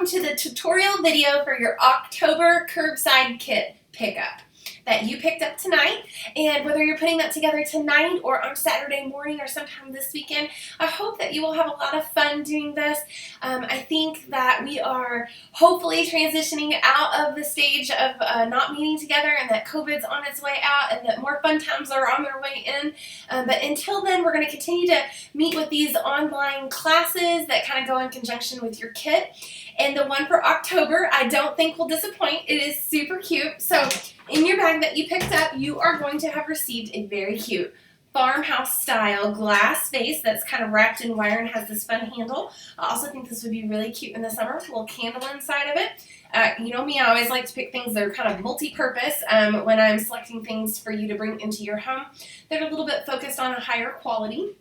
welcome to the tutorial video for your October curbside kit pickup that you picked up tonight. And whether you're putting that together tonight or on Saturday morning or sometime this weekend, I hope that you will have a lot of fun doing this. I think that we are hopefully transitioning out of the stage of not meeting together, and that COVID's on its way out, and that more fun times are on their way in. But until then, we're going to continue to meet with these online classes that kind of go in conjunction with your kit. And the one for October, I don't think will disappoint. It is super cute. So in your bag that you picked up, you are going to have received a very cute farmhouse style glass vase that's kind of wrapped in wire and has this fun handle. I also think this would be really cute in the summer with a little candle inside of it. You know me, I always like to pick things that are kind of multi-purpose when I'm selecting things for you to bring into your home. They're a little bit focused on a higher quality.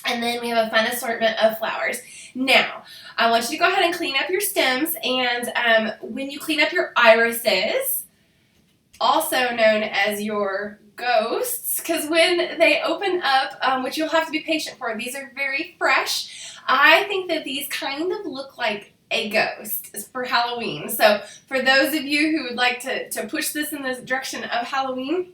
And then we have a fun assortment of flowers. Now, I want you to go ahead and clean up your stems, and when you clean up your irises, also known as your ghosts, because when they open up, which you'll have to be patient for, these are very fresh. I think that these kind of look like a ghost for Halloween. So for those of you who would like to push this in the direction of Halloween,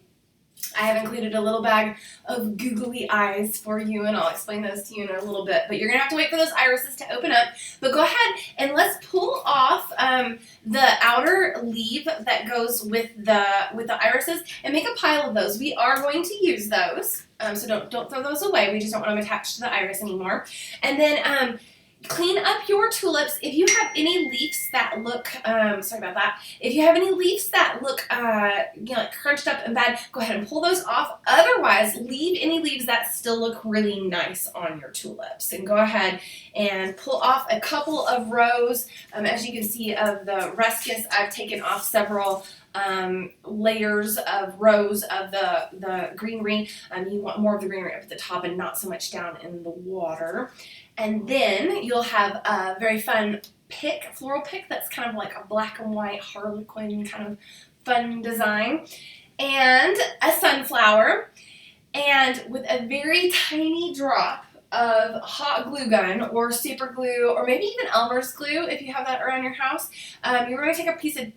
I have included a little bag of googly eyes for you, and I'll explain those to you in a little bit. But you're going to have to wait for those irises to open up. But go ahead and let's pull off the outer leaf that goes with the irises and make a pile of those. We are going to use those, so don't throw those away. We just don't want them attached to the iris anymore. And then clean up your tulips. If you have any leaves that look, sorry about that. If you have any leaves that look, like crunched up and bad, go ahead and pull those off. Otherwise, leave any leaves that still look really nice on your tulips. And go ahead and pull off a couple of rows. As you can see of the ruscus, I've taken off several layers of rows of the greenery. You want more of the greenery up at the top and not so much down in the water. And then you'll have a very fun floral pick that's kind of like a black and white harlequin kind of fun design, and a sunflower, and with a very tiny drop of hot glue gun or super glue, or maybe even Elmer's glue if you have that around your house. You're going to take a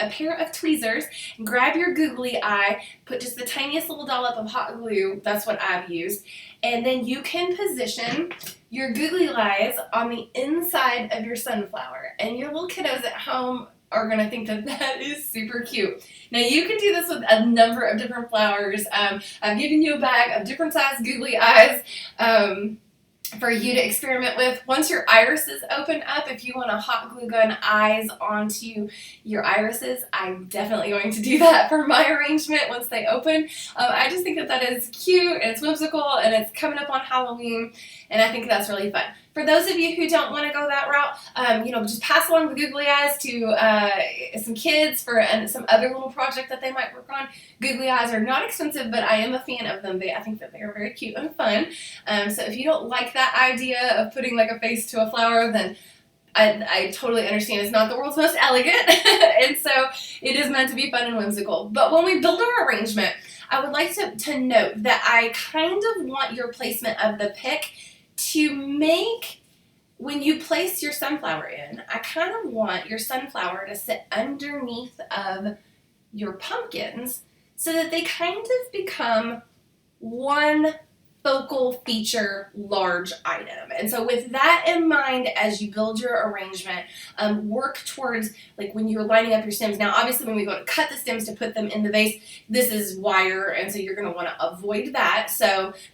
pair of tweezers, and grab your googly eye, put just the tiniest little dollop of hot glue, that's what I've used, and then you can position your googly eyes on the inside of your sunflower, and your little kiddos at home are going to think that that is super cute. Now you can do this with a number of different flowers. I've given you a bag of different size googly eyes for you to experiment with. Once your irises open up, if you want to hot glue gun eyes onto your irises, I'm definitely going to do that for my arrangement once they open. I just think that is cute, and it's whimsical, and it's coming up on Halloween, and I think that's really fun. For those of you who don't want to go that route, just pass along the googly eyes to some kids for some other little project that they might work on. Googly eyes are not expensive, but I am a fan of them. I think that they are very cute and fun. So if you don't like that idea of putting like a face to a flower, then I totally understand. It's not the world's most elegant, and so it is meant to be fun and whimsical. But when we build our arrangement, I would like to note that I kind of want your placement of the pick to make, when you place your sunflower in, I kind of want your sunflower to sit underneath of your pumpkins so that they kind of become one focal feature large item. And so with that in mind, as you build your arrangement, work towards, like when you're lining up your stems. Now obviously when we go to cut the stems to put them in the vase, this is wire, and so you're going to want to avoid that.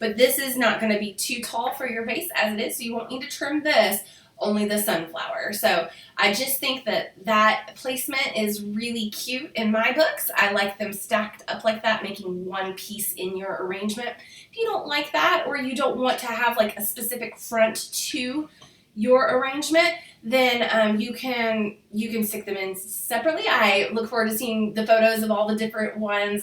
But this is not going to be too tall for your vase as it is, so you won't need to trim this, only the sunflower. So I just think that placement is really cute in my books. I like them stacked up like that, making one piece in your arrangement. If you don't like that, or you don't want to have like a specific front to your arrangement, then you can stick them in separately. I look forward to seeing the photos of all the different ones.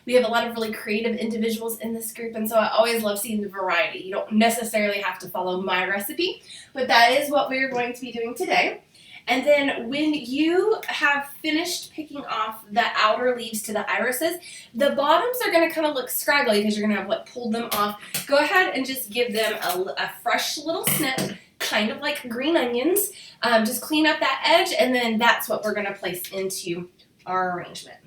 We have a lot of really creative individuals in this group, and so I always love seeing the variety. You don't necessarily have to follow my recipe, but that is what we're going to be doing today. And then when you have finished picking off the outer leaves to the irises, the bottoms are going to kind of look scraggly because you're going to have pulled them off. Go ahead and just give them a fresh little snip. kind of like green onions. Just clean up that edge, and then that's what we're going to place into our arrangement.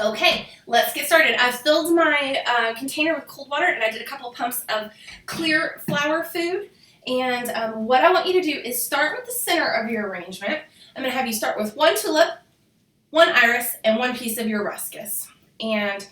Okay, let's get started. I've filled my container with cold water, and I did a couple of pumps of clear flower food. And what I want you to do is start with the center of your arrangement. I'm going to have you start with 1 tulip, 1 iris, and 1 piece of your ruscus. And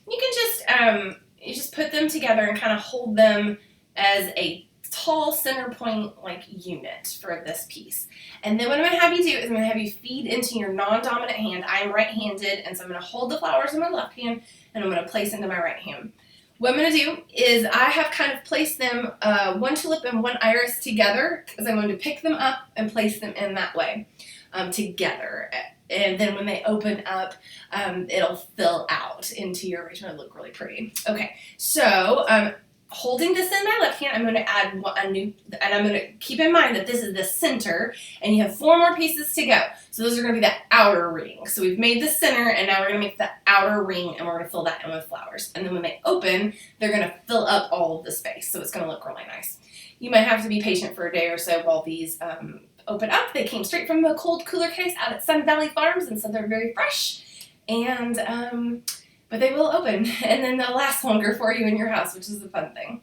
you can just put them together and kind of hold them as a tall center point like unit for this piece. And then what I'm going to have you do is I'm going to have you feed into your non-dominant hand. I am right-handed, and so I'm going to hold the flowers in my left hand, and I'm going to place into my right hand. What I'm going to do is I have kind of placed them 1 tulip and 1 iris together, because I'm going to pick them up and place them in that way together. And then when they open up, it'll fill out into your arrangement. It'll look really pretty. Okay, so holding this in my left hand, I'm going to add a new, and I'm going to keep in mind that this is the center, and you have 4 more pieces to go. So those are going to be the outer ring. So we've made the center, and now we're going to make the outer ring, and we're going to fill that in with flowers. And then when they open, they're going to fill up all of the space, so it's going to look really nice. You might have to be patient for a day or so while these open up. They came straight from the cold cooler case out at Sun Valley Farms, and so they're very fresh. And but they will open, and then they'll last longer for you in your house, which is the fun thing.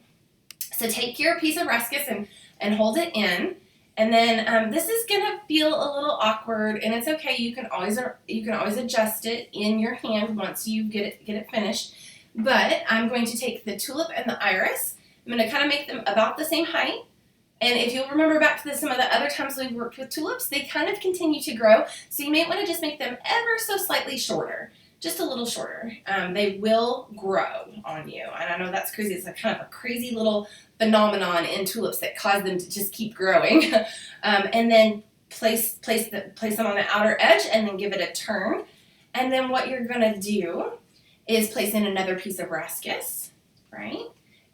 So take your piece of ruscus and hold it in, and then this is gonna feel a little awkward, and it's okay. You can always adjust it in your hand once you get it finished. But I'm going to take the tulip and the iris. I'm going to kind of make them about the same height. And if you'll remember back to some of the other times we've worked with tulips, they kind of continue to grow. So you may want to just make them ever so slightly shorter. Just a little shorter. They will grow on you. And I know that's crazy. It's a kind of a crazy little phenomenon in tulips that cause them to just keep growing. And then place them on the outer edge and then give it a turn. And then what you're going to do is place in another piece of ruscus, right?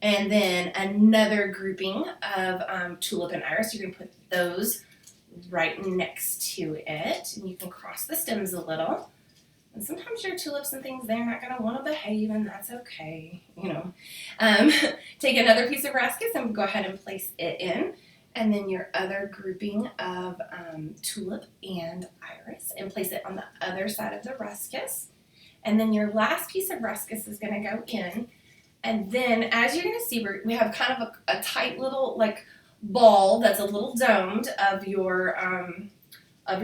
And then another grouping of tulip and iris. You're going to put those right next to it. And you can cross the stems a little. And sometimes your tulips and things, they're not going to want to behave, and that's okay, you know. Take another piece of ruscus and go ahead and place it in. And then your other grouping of tulip and iris, and place it on the other side of the ruscus. And then your last piece of ruscus is going to go in. And then, as you're going to see, we have kind of a tight little, like, ball that's a little domed of your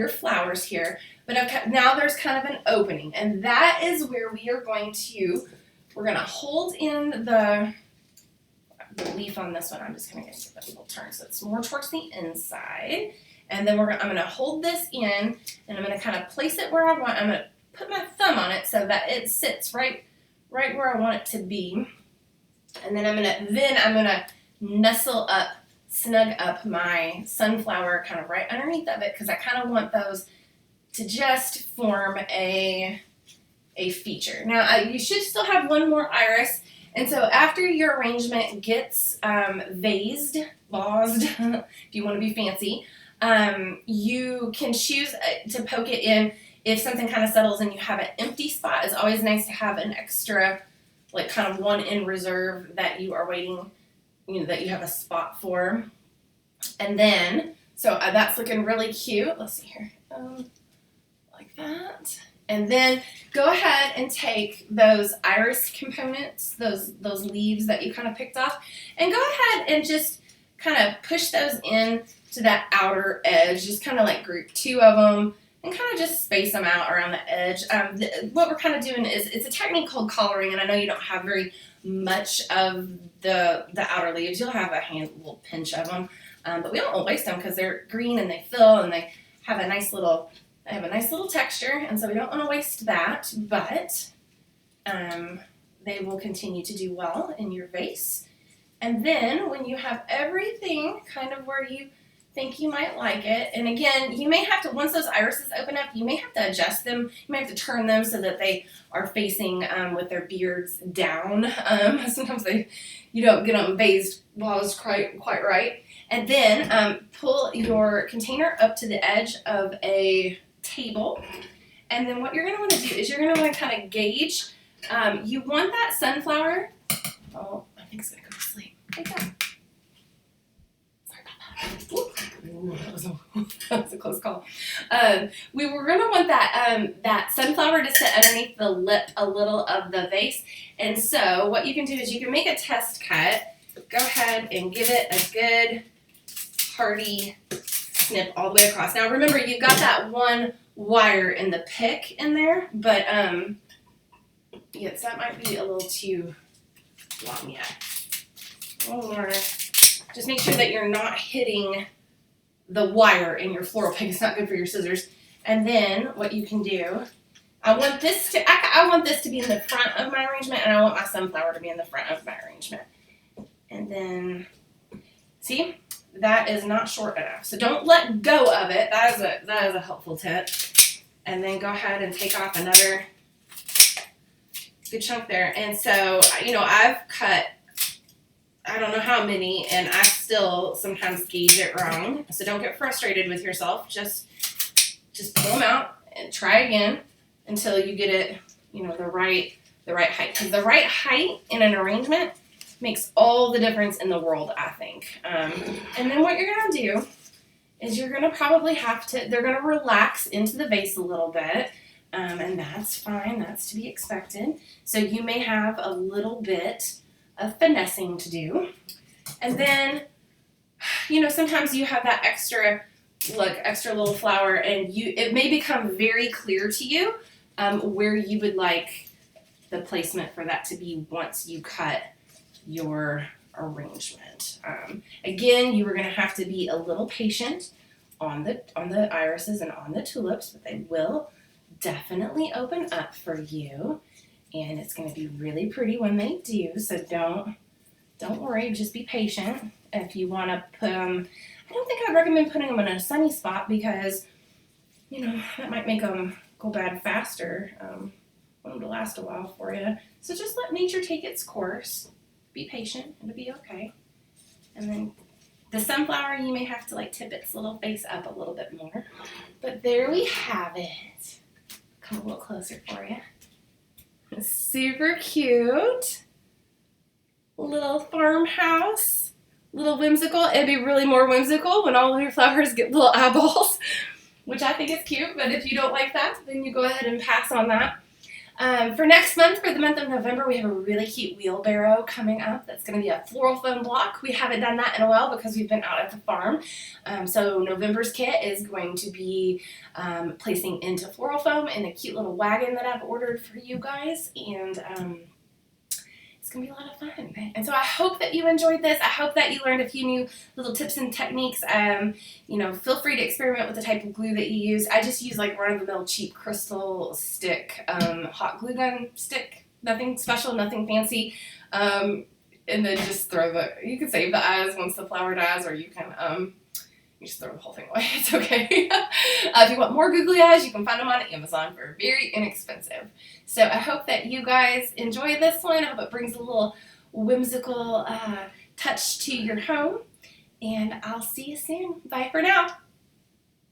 flowers here. But now there's kind of an opening, and that is where we're going to hold in the leaf on this one. I'm just going to give it a little turn so it's more towards the inside. And then I'm going to hold this in, and I'm going to kind of place it where I want. I'm going to put my thumb on it so that it sits right where I want it to be. And then I'm going to snug up my sunflower kind of right underneath of it, because I kind of want those to just form a feature. Now, you should still have 1 more iris, and so after your arrangement gets vased, if you want to be fancy, you can choose to poke it in. If something kind of settles and you have an empty spot, it's always nice to have an extra, like kind of 1 in reserve that you are waiting, you know, that you have a spot for. And then, so that's looking really cute. Let's see here. Like that. And then go ahead and take those iris components, those leaves that you kind of picked off, and go ahead and just kind of push those in to that outer edge. Just kind of like group 2 of them and kind of just space them out around the edge. What we're kind of doing is, it's a technique called collaring, and I know you don't have very much of the outer leaves. You'll have a little pinch of them, but we don't want to waste them because they're green and they fill and they have a nice little texture, and so we don't want to waste that, but they will continue to do well in your vase. And then when you have everything kind of where you think you might like it, and again, you may have to, once those irises open up, you may have to adjust them. You may have to turn them so that they are facing with their beards down. Sometimes you don't get them vased while it's quite right. And then pull your container up to the edge of a table. And then what you're going to want to do is you're going to want to kind of gauge. You want that sunflower. Oh, I think it's going to go to sleep. Hey, Dad. Sorry about Ooh, that was a close call. We were gonna want that sunflower to sit underneath the lip a little of the vase, and so what you can do is you can make a test cut. Go ahead and give it a good hearty snip all the way across. Now remember, you've got that one wire in the pick in there, but yes, that might be a little too long yet. Or just make sure that you're not hitting the wire in your floral pick. It's not good for your scissors. And then what you can do, I want this to be in the front of my arrangement, and I want my sunflower to be in the front of my arrangement. And then, see, that is not short enough. So don't let go of it. That is a helpful tip. And then go ahead and take off another good chunk there. And so, I've cut, I don't know how many, and I still sometimes gauge it wrong. So don't get frustrated with yourself. Just pull them out and try again until you get it, the right height. Because the right height in an arrangement makes all the difference in the world, I think. And then what you're going to do is you're going to probably they're going to relax into the vase a little bit. And that's fine. That's to be expected. So you may have a little bit of finessing to do. And then, sometimes you have that extra little flower, and it may become very clear to you where you would like the placement for that to be once you cut your arrangement. Again, you are going to have to be a little patient on the irises and on the tulips, but they will definitely open up for you, and it's going to be really pretty when they do. So don't worry, just be patient. If you want to put them, I don't think I'd recommend putting them in a sunny spot because that might make them go bad faster. Want them to last a while for you. So just let nature take its course. Be patient, it'll be okay. And then the sunflower, you may have to tip its little face up a little bit more. But there we have it. Come a little closer for you. Super cute. Little farmhouse. Little whimsical. It'd be really more whimsical when all of your flowers get little eyeballs, which I think is cute. But if you don't like that, then you go ahead and pass on that. For next month, for the month of November, we have a really cute wheelbarrow coming up. That's going to be a floral foam block. We haven't done that in a while because we've been out at the farm. So November's kit is going to be placing into floral foam in a cute little wagon that I've ordered for you guys. And it's going to be a lot of fun. And so I hope that you enjoyed this. I hope that you learned a few new little tips and techniques. Feel free to experiment with the type of glue that you use. I just use run-of-the-mill cheap crystal stick, hot glue gun stick. Nothing special, nothing fancy. And then just you can save the eyes once the flower dies, or you can you just throw the whole thing away. It's okay. If you want more googly eyes, you can find them on Amazon for very inexpensive. So I hope that you guys enjoy this one. I hope it brings a little whimsical touch to your home. And I'll see you soon. Bye for now.